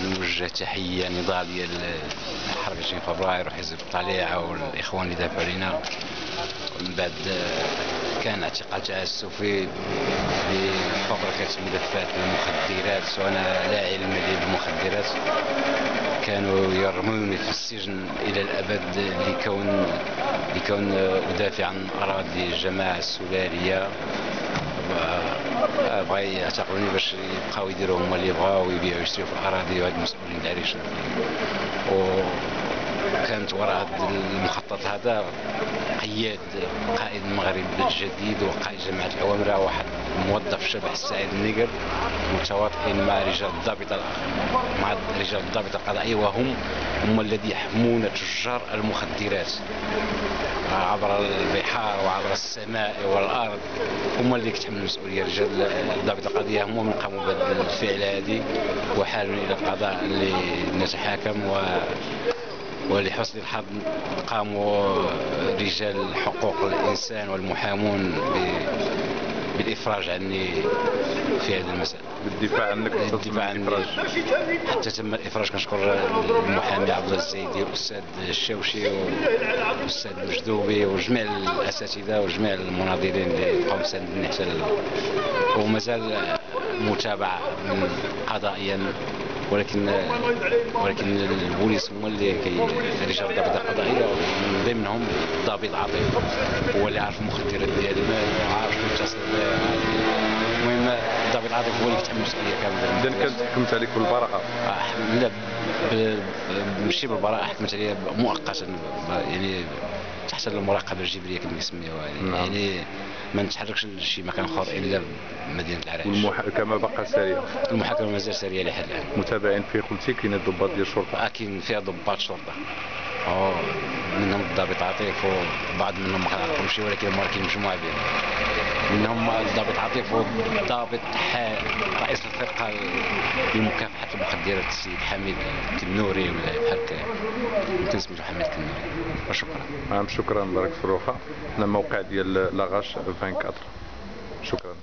نوجه تحيه نضاليه لحركه 20 فبراير وحزب الطليعه والاخوان اللي دافعوا علينا. ومن بعد كان اعتقال تعسفي بفبركه ملفات المخدرات، وانا لا علم لي بالمخدرات. كانوا يرموني في السجن الى الابد لكون ادافع عن اراضي الجماعه السلاليه. بغا يعتقلوني باش يبقاو يديروا هما اللي بغاو ويبيعوا ويشريوا في الاراضي، وهاد المسؤولين تاع الريش. وكانت وراء هذا المخطط هذا قائد المغرب الجديد وقائد جماعه العوامره، واحد موظف شبح السعيد النقر، متواطئين مع رجال الضابطه القضائيه، هم الذين يحمون تجار المخدرات عبر البحار وعبر السماء والارض. هم اللي يتحملوا المسؤوليه. رجال الضابطه القضائيه هم من قاموا بهذا الفعل هذه، وحالوا الى القضاء لنتحاكم. ولحسن الحظ قاموا رجال حقوق الإنسان والمحامون بالإفراج عني في هذا المساء، بالدفاع عنك، حتى تم الإفراج. كنشكر المحامي عبد الله الزيدي والأستاذ الشوشي والأستاذ المجذوبي وجميع الأساتذة وجميع المناضلين اللي قاموا بساندني حتى ومازال متابعة قضائيا. ولكن البوليس هما اللي رجال الضابطه القضائيه، ومن ضمنهم الضابط عاطف هو اللي عارف المخدرات ديالنا وعارف شنو يتصل بها. المهم الضابط عاطف هو اللي كيتحمل المسؤوليه كامله. اذا كانت حكمت عليك بالبراءه؟ لا، ماشي بالبراءه، حكمت عليا مؤقتا، يعني تحت المراقبه الجبريه كما كيسميوها. يعني ما نتحركش لشي مكان اخر الا بمدينه العرايش. والمحاكمه باقا ساريه؟ المحاكمه مازال ساريه لحد الان. متابعين فيه قلتي كاين ضباط ديال الشرطه؟ كاين فيها ضباط شرطه، منهم الضابط عاطف وبعض منهم ما كنعرفهمش، ولكن هما كاين مجموعه بهم. منهم الضابط عاطف والضابط رئيس الفرقه لمكافحه المخدرات السيد حميد كنوري، ولا بحال هكا كنت سميتو حميد كنوري. وشكرا. شكرا بارك في الروحه. موقع ديال لاغاش 24. شكرا.